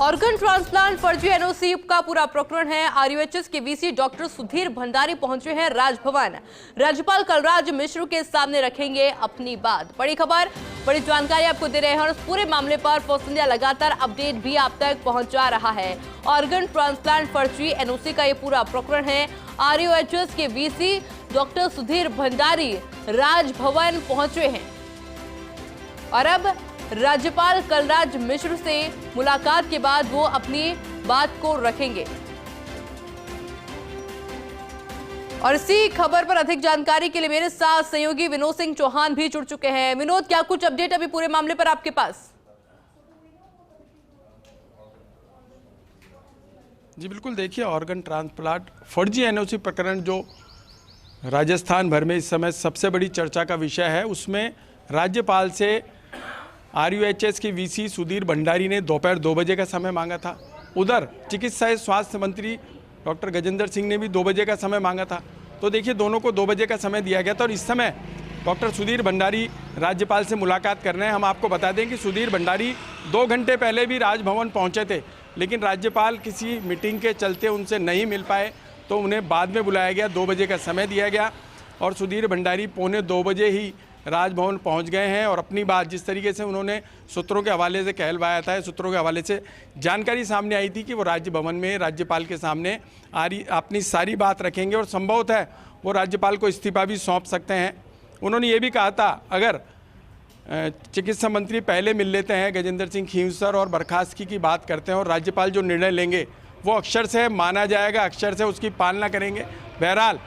Organ transplant फर्जी NOC का पूरा प्रकरण है। आरयूएचएस के वीसी डॉक्टर सुधीर भंडारी पहुंचे हैं राजभवन। राज्यपाल कलराज मिश्र के सामने रखेंगे अपनी बात। बड़ी खबर, बड़ी जानकारी आपको दे रहे हैं और इस पूरे मामले पर फॉक्स इंडिया लगातार अपडेट भी आप तक पहुंचा रहा है। ऑर्गन ट्रांसप्लांट फर्जी एनओसी का ये पूरा प्रकरण है। आरयूएचएस के वीसी डॉक्टर सुधीर भंडारी राजभवन पहुंचे हैं और अब राज्यपाल कलराज मिश्र से मुलाकात के बाद वो अपनी बात को रखेंगे। और इसी खबर पर अधिक जानकारी के लिए मेरे साथ सहयोगी विनोद सिंह चौहान भी जुड़ चुके हैं। विनोद, क्या कुछ अपडेट अभी पूरे मामले पर आपके पास? जी बिल्कुल, देखिए, ऑर्गन ट्रांसप्लांट फर्जी एनओसी प्रकरण जो राजस्थान भर में इस समय सबसे बड़ी चर्चा का विषय है, उसमें राज्यपाल से आरयूएचएस के वीसी सुधीर भंडारी ने दोपहर 2 बजे का समय मांगा था। उधर चिकित्सा एवं स्वास्थ्य मंत्री डॉक्टर गजेंद्र सिंह ने भी 2 बजे का समय मांगा था। तो देखिए, दोनों को 2 बजे का समय दिया गया था और इस समय डॉक्टर सुधीर भंडारी राज्यपाल से मुलाकात कर रहे हैं। हम आपको बता दें कि सुधीर भंडारी 2 घंटे पहले भी राजभवन पहुंचे थे, लेकिन राज्यपाल किसी मीटिंग के चलते उनसे नहीं मिल पाए, तो उन्हें बाद में बुलाया गया। 2 बजे का समय दिया गया और सुधीर भंडारी 1:45 बजे ही राजभवन पहुंच गए हैं और अपनी बात, जिस तरीके से उन्होंने सूत्रों के हवाले से कहलवाया था, सूत्रों के हवाले से जानकारी सामने आई थी कि वो राजभवन में राज्यपाल के सामने अपनी सारी बात रखेंगे और संभवतः है वो राज्यपाल को इस्तीफा भी सौंप सकते हैं। उन्होंने ये भी कहा था, अगर चिकित्सा मंत्री पहले मिल लेते हैं, गजेंद्र सिंह खींवसर और बर्खास्तगी की बात करते हैं और राज्यपाल जो निर्णय लेंगे वो अक्षर से माना जाएगा, अक्षर से उसकी पालना करेंगे। बहरहाल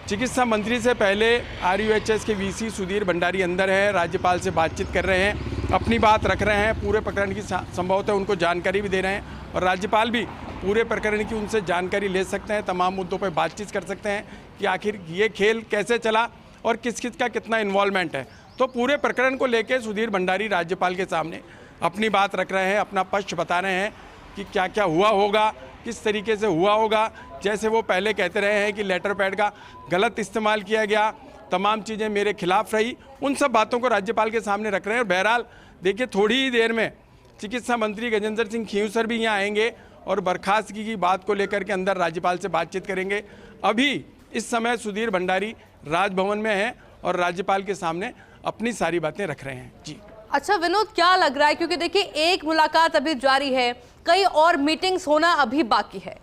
चिकित्सा मंत्री से पहले आरयूएचएस के वीसी सुधीर भंडारी अंदर है, राज्यपाल से बातचीत कर रहे हैं, अपनी बात रख रहे हैं, पूरे प्रकरण की संभवतः उनको जानकारी भी दे रहे हैं और राज्यपाल भी पूरे प्रकरण की उनसे जानकारी ले सकते हैं, तमाम मुद्दों पर बातचीत कर सकते हैं कि आखिर ये खेल कैसे चला और किस किस का कितना इन्वॉल्वमेंट है। तो पूरे प्रकरण को लेकर सुधीर भंडारी राज्यपाल के सामने अपनी बात रख रहे हैं, अपना पक्ष बता रहे हैं कि क्या क्या हुआ होगा, किस तरीके से हुआ होगा। जैसे वो पहले कहते रहे हैं कि लेटर पैड का गलत इस्तेमाल किया गया, तमाम चीज़ें मेरे खिलाफ रही, उन सब बातों को राज्यपाल के सामने रख रहे हैं। और बहरहाल देखिए, थोड़ी ही देर में चिकित्सा मंत्री गजेंद्र सिंह खींवसर भी यहाँ आएंगे और बर्खास्तगी की बात को लेकर के अंदर राज्यपाल से बातचीत करेंगे। अभी इस समय सुधीर भंडारी राजभवन में हैं और राज्यपाल के सामने अपनी सारी बातें रख रहे हैं। जी अच्छा विनोद, क्या लग रहा है, क्योंकि देखिए एक मुलाकात अभी जारी है, कई और मीटिंग्स होना अभी बाकी है।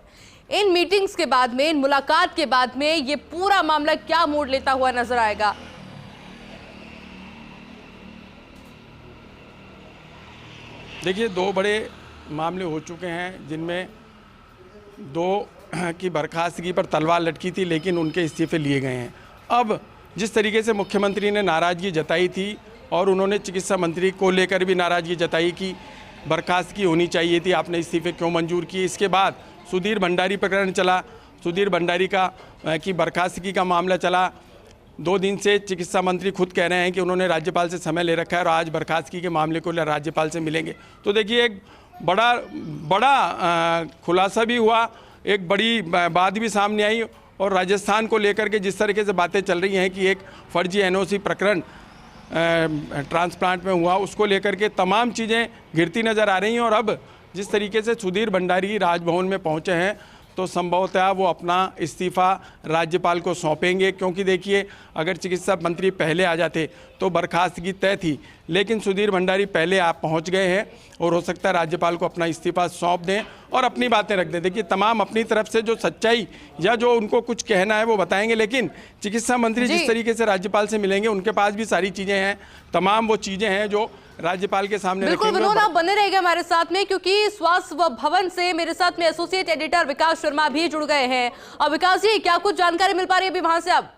इन मीटिंग्स के बाद में, इन मुलाकात के बाद में ये पूरा मामला क्या मोड़ लेता हुआ नजर आएगा? देखिए, 2 बड़े मामले हो चुके हैं जिनमें 2 की बर्खास्तगी पर तलवार लटकी थी, लेकिन उनके इस्तीफे लिए गए हैं। अब जिस तरीके से मुख्यमंत्री ने नाराज़गी जताई थी और उन्होंने चिकित्सा मंत्री को लेकर भी नाराज़गी जताई कि बर्खास्तगी होनी चाहिए थी, आपने इस्तीफे क्यों मंजूर किए। इसके बाद सुधीर भंडारी प्रकरण चला, सुधीर भंडारी की बर्खास्तगी का मामला चला। 2 दिन से चिकित्सा मंत्री खुद कह रहे हैं कि उन्होंने राज्यपाल से समय ले रखा है और आज बर्खास्तगी के मामले को राज्यपाल से मिलेंगे। तो देखिए, एक बड़ा खुलासा भी हुआ, एक बड़ी बात भी सामने आई और राजस्थान को लेकर के जिस तरीके से बातें चल रही हैं कि एक फर्जी एनओसी प्रकरण ट्रांसप्लांट में हुआ, उसको लेकर के तमाम चीज़ें गिरती नज़र आ रही हैं। और अब जिस तरीके से सुधीर भंडारी राजभवन में पहुंचे हैं, तो संभवतः वो अपना इस्तीफ़ा राज्यपाल को सौंपेंगे, क्योंकि देखिए, अगर चिकित्सा मंत्री पहले आ जाते तो बर्खास्तगी तय थी, लेकिन सुधीर भंडारी पहले आप पहुंच गए हैं और हो सकता है राज्यपाल को अपना इस्तीफ़ा सौंप दें और अपनी बातें रख दें। देखिए, तमाम अपनी तरफ से जो सच्चाई या जो उनको कुछ कहना है वो बताएंगे, लेकिन चिकित्सा मंत्री जिस तरीके से राज्यपाल से मिलेंगे, उनके पास भी सारी चीज़ें हैं, तमाम वो चीज़ें हैं जो राज्यपाल के सामने बिल्कुल विनोद, आप बने रहेंगे हमारे साथ में, क्योंकि स्वास्थ्य भवन से मेरे साथ में एसोसिएट एडिटर विकास शर्मा भी जुड़ गए हैं। और विकास जी, क्या कुछ जानकारी मिल पा रही है अभी वहां से? अब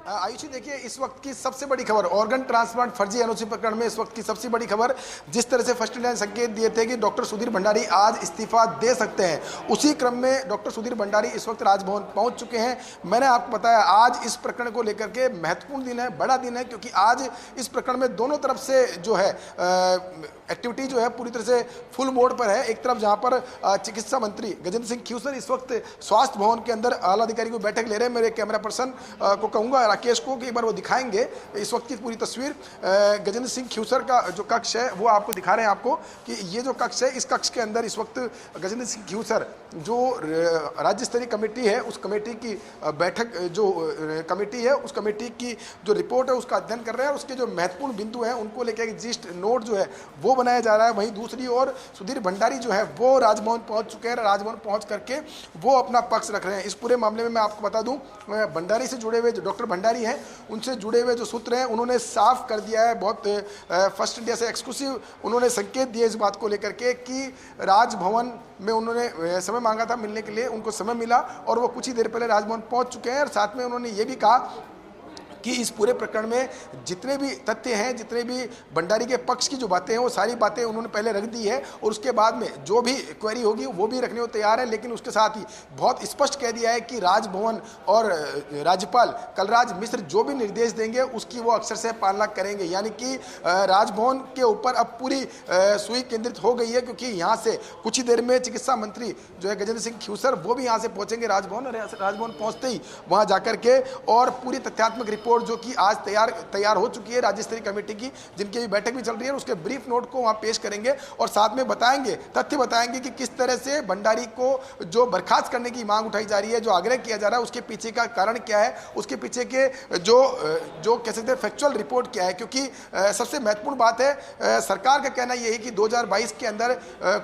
आयुषी, देखिए, इस वक्त की सबसे बड़ी खबर, ऑर्गन ट्रांसप्लांट फर्जी एनओसी प्रकरण में इस वक्त की सबसे बड़ी खबर, जिस तरह से फर्स्ट लाइन संकेत दिए थे कि डॉक्टर सुधीर भंडारी आज इस्तीफा दे सकते हैं, उसी क्रम में डॉक्टर सुधीर भंडारी इस वक्त राजभवन पहुंच चुके हैं। मैंने आपको बताया, आज इस प्रकरण को लेकर के महत्वपूर्ण दिन है, बड़ा दिन है, क्योंकि आज इस प्रकरण में दोनों तरफ से जो है एक्टिविटी जो है पूरी तरह से फुल मोड पर है। एक तरफ जहां पर चिकित्सा मंत्री गजेंद्र सिंह खींवसर इस वक्त स्वास्थ्य भवन के अंदर आला अधिकारी को बैठक ले रहे हैं। मेरे कैमरा पर्सन को कहूंगा राकेश को कि एक बार वो दिखाएंगे इस वक्त की पूरी तस्वीर। गजेंद्र सिंह ख्यूसर का जो कक्ष है वो आपको दिखा रहे हैं आपको कि ये जो कक्ष है, इस कक्ष के अंदर इस वक्त गजेंद्र सिंह ख्यूसर जो राज्य स्तरीय कमेटी है उस कमेटी की बैठक, जो कमेटी है उस कमेटी की जो रिपोर्ट है उसका अध्ययन कर रहे हैं और उसके जो महत्वपूर्ण बिंदु हैं उनको लेकर एक जिस्ट नोट जो है वो बनाया जा रहा है। वहीं दूसरी ओर सुधीर भंडारी जो है वो राजभवन पहुंच चुके हैं। राजभवन पहुंच करके वो अपना पक्ष रख रहे हैं। इस पूरे मामले में मैं आपको बता दूं, भंडारी से जुड़े हुए जो डॉक्टर भंडारी हैं उनसे जुड़े हुए जो सूत्र हैं उन्होंने साफ कर दिया है, बहुत फर्स्ट इंडिया से एक्सक्लूसिव उन्होंने संकेत दिए इस बात को लेकर के कि राजभवन में उन्होंने समय मांगा था मिलने के लिए, उनको समय मिला और वो कुछ ही देर पहले राजभवन पहुंच चुके हैं। और साथ में उन्होंने ये भी कहा कि इस पूरे प्रकरण में जितने भी तथ्य हैं, जितने भी भंडारी के पक्ष की जो बातें हैं वो सारी बातें उन्होंने पहले रख दी है और उसके बाद में जो भी क्वेरी होगी वो भी रखने को तैयार है। लेकिन उसके साथ ही बहुत स्पष्ट कह दिया है कि राजभवन और राज्यपाल कलराज मिश्र जो भी निर्देश देंगे उसकी वो अक्षर से पालना करेंगे। यानी कि राजभवन के ऊपर अब पूरी सुई केंद्रित हो गई है, क्योंकि यहाँ से कुछ ही देर में चिकित्सा मंत्री जो है गजेंद्र सिंह ख्यूसर वो भी यहाँ से पहुँचेंगे राजभवन, और राजभवन पहुँचते ही वहाँ जाकर के और पूरी तथ्यात्मक रिपोर्ट जो कि आज तैयार हो चुकी है राज्य स्तरीय कमेटी की, जिनकी भी बैठक भी चल रही है, उसके ब्रीफ नोट को वहां पेश करेंगे और साथ में बताएंगे, तथ्य बताएंगे कि किस तरह से भंडारी को जो बर्खास्त करने की मांग उठाई जा रही है, जो आग्रह किया जा रहा है, उसके पीछे का कारण क्या है, उसके पीछे के जो कह सकते हैं फैक्चुअल रिपोर्ट क्या है। क्योंकि सबसे महत्वपूर्ण बात है, सरकार का कहना यह है कि 2022 के अंदर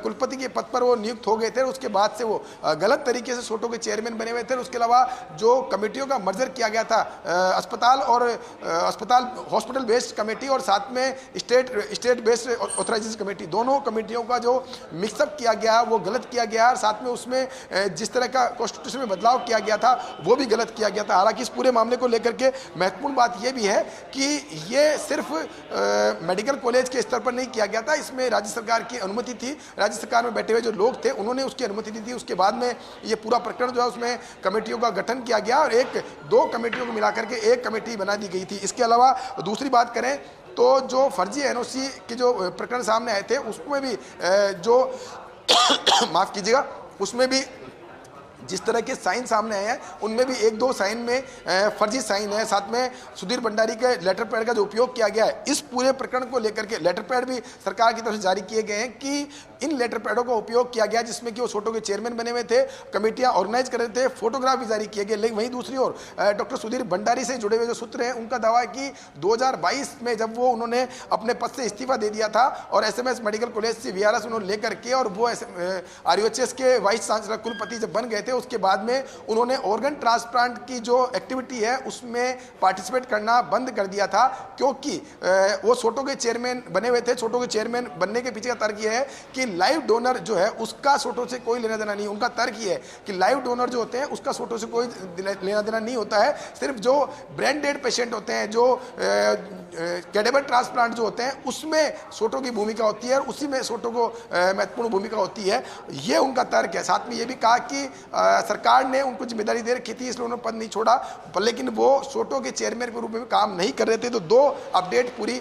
कुलपति के पद पर वो नियुक्त हो गए थे, उसके बाद से वो गलत तरीके से सोटो के चेयरमैन बने हुए थे। उसके अलावा जो कमेटियों का मर्जर किया गया था, अस्पताल हॉस्पिटल बेस्ड कमेटी और साथ में स्टेट बेस्ड ऑथराइजेशन कमेटी, दोनों कमेटियों का जो मिक्सअप किया गया वो गलत किया गया और साथ में उसमें जिस तरह का कॉन्स्टिट्यूशन में बदलाव किया गया था वो भी गलत किया गया था। हालांकि इस पूरे मामले को लेकर के महत्वपूर्ण बात यह भी है कि ये सिर्फ मेडिकल कॉलेज के स्तर पर नहीं किया गया था, इसमें राज्य सरकार की अनुमति थी। राज्य सरकार में बैठे हुए जो लोग थे उन्होंने उसकी अनुमति दी थी। उसके बाद में ये पूरा प्रकरण जो है उसमें कमेटियों का गठन किया गया और दो कमेटियों को मिलाकर के एक कमेटी बना दी गई थी। इसके अलावा दूसरी बात करें तो जो फर्जी एनओसी के जो प्रकरण सामने आए थे उसमें भी जो माफ कीजिएगा, उसमें भी जिस तरह के साइन सामने आए हैं उनमें भी एक दो साइन में फर्जी साइन है। साथ में सुधीर भंडारी के लेटर पैड का जो उपयोग किया गया है, इस पूरे प्रकरण को लेकर के लेटर पैड भी सरकार की तरफ से जारी किए गए हैं कि इन लेटर पैडों का उपयोग किया गया जिसमें कि वो सोटो के चेयरमैन बने हुए थे, कमेटियां ऑर्गेनाइज कर रहे थे, फोटोग्राफ भी जारी किए गए। लेकिन वहीं दूसरी ओर डॉक्टर सुधीर भंडारी से जुड़े हुए जो सूत्र हैं उनका दावा है कि 2022 में जब वो उन्होंने अपने पद से इस्तीफा दे दिया था और एसएमएस मेडिकल कॉलेज से वीआरएस उन्होंने लेकर के और वो आरयूएचएस के वाइस चांसलर कुलपति जब बन गए थे उसके बाद में उन्होंने ऑर्गन ट्रांसप्लांट की जो एक्टिविटी है उसमें पार्टिसिपेट करना बंद कर दिया था, क्योंकि वो सोटो के चेयरमैन बने हुए थे। सोटो के चेयरमैन बनने के पीछे का तर्क यह है कि लाइव डोनर जो है उसका सोटो से कोई लेना देना नहीं। उनका तर्क यह है कि लाइव डोनर जो होते हैं उसका सोटो से कोई लेना देना नहीं होता है। सिर्फ जो ब्रेन डेड पेशेंट होते हैं, जो कैडेवर ट्रांसप्लांट जो होते हैं उसमें सोटो की भूमिका होती है और उसी में सोटो को महत्वपूर्ण भूमिका होती है, ये उनका तर्क है। साथ में ये भी कहा कि सरकार ने उनको जिम्मेदारी दे रखी थी इसलिए उन्होंने पद नहीं छोड़ा, लेकिन वो सोटो के चेयरमैन के रूप में काम नहीं कर रहे थे। तो दो अपडेट पूरी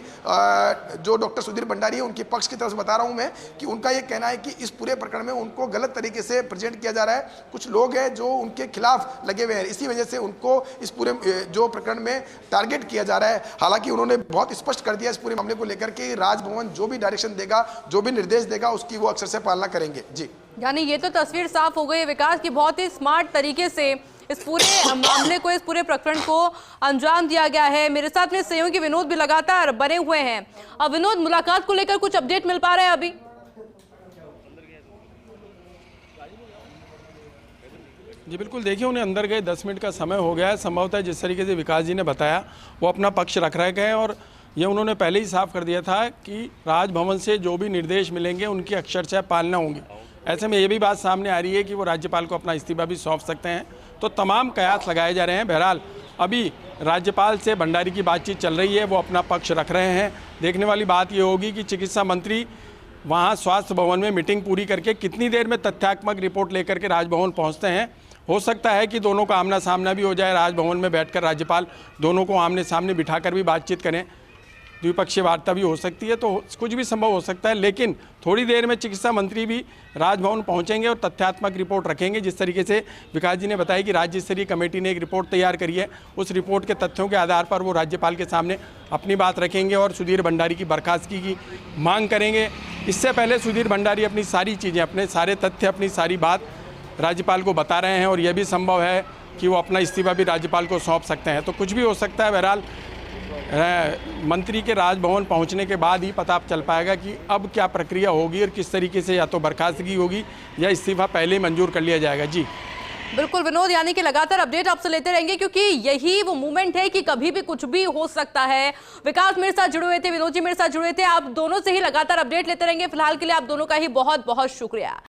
जो डॉक्टर सुधीर भंडारी है उनके पक्ष की तरफ से बता रहा हूं मैं कि उनका ये कहना है कि इस पूरे प्रकरण में उनको गलत तरीके से प्रेजेंट किया जा रहा है। कुछ लोग हैं जो उनके खिलाफ लगे हुए हैं, इसी वजह से उनको इस पूरे जो प्रकरण में टारगेट किया जा रहा है। हालांकि उन्होंने बहुत स्पष्ट कर दिया इस पूरे मामले को लेकर के राजभवन जो भी डायरेक्शन देगा, जो भी निर्देश देगा उसकी वो अक्षर से पालना करेंगे। जी, यानी ये तो तस्वीर साफ हो गई है विकास की, बहुत ही स्मार्ट तरीके से इस पूरे मामले को, इस पूरे प्रकरण को अंजाम दिया गया है। मेरे साथ में सहयोगी विनोद भी लगातार बने हुए हैं। अब विनोद, मुलाकात को लेकर कुछ अपडेट मिल पा रहे हैं अभी? जी बिल्कुल, देखिए उन्हें अंदर गए 10 मिनट का समय हो गया है। संभवतः जिस तरीके से विकास जी ने बताया वो अपना पक्ष रख रहे हैं और ये उन्होंने पहले ही साफ कर दिया था कि राजभवन से जो भी निर्देश मिलेंगे उनकी अक्षरशः पालना होंगी। ऐसे में ये भी बात सामने आ रही है कि वो राज्यपाल को अपना इस्तीफा भी सौंप सकते हैं। तो तमाम कयास लगाए जा रहे हैं। बहरहाल अभी राज्यपाल से भंडारी की बातचीत चल रही है, वो अपना पक्ष रख रहे हैं। देखने वाली बात ये होगी कि चिकित्सा मंत्री वहाँ स्वास्थ्य भवन में मीटिंग पूरी करके कितनी देर में तथ्यात्मक रिपोर्ट लेकर के राजभवन पहुँचते हैं। हो सकता है कि दोनों का आमना सामना भी हो जाए, राजभवन में बैठकर राज्यपाल दोनों को आमने सामने बिठाकर भी बातचीत करें। द्विपक्षीय वार्ता भी हो सकती है, तो कुछ भी संभव हो सकता है। लेकिन थोड़ी देर में चिकित्सा मंत्री भी राजभवन पहुंचेंगे और तथ्यात्मक रिपोर्ट रखेंगे। जिस तरीके से विकास जी ने बताया कि राज्य स्तरीय कमेटी ने एक रिपोर्ट तैयार करी है, उस रिपोर्ट के तथ्यों के आधार पर वो राज्यपाल के सामने अपनी बात रखेंगे और सुधीर भंडारी की बर्खास्तगी की मांग करेंगे। इससे पहले सुधीर भंडारी अपनी सारी चीज़ें, अपने सारे तथ्य, अपनी सारी बात राज्यपाल को बता रहे हैं और यह भी संभव है कि वो अपना इस्तीफा भी राज्यपाल को सौंप सकते हैं। तो कुछ भी हो सकता है। बहरहाल मंत्री के राजभवन पहुंचने के बाद ही पता चल पाएगा कि अब क्या प्रक्रिया होगी और किस तरीके से या तो बर्खास्तगी होगी या इस्तीफा पहले ही मंजूर कर लिया जाएगा। जी बिल्कुल विनोद, यानी कि लगातार अपडेट आपसे लेते रहेंगे क्योंकि यही वो मोमेंट है कि कभी भी कुछ भी हो सकता है। विकास मेरे साथ जुड़े हुए थे, विनोद जी मेरे साथ जुड़े थे, आप दोनों से ही लगातार अपडेट लेते रहेंगे। फिलहाल के लिए आप दोनों का ही बहुत बहुत शुक्रिया।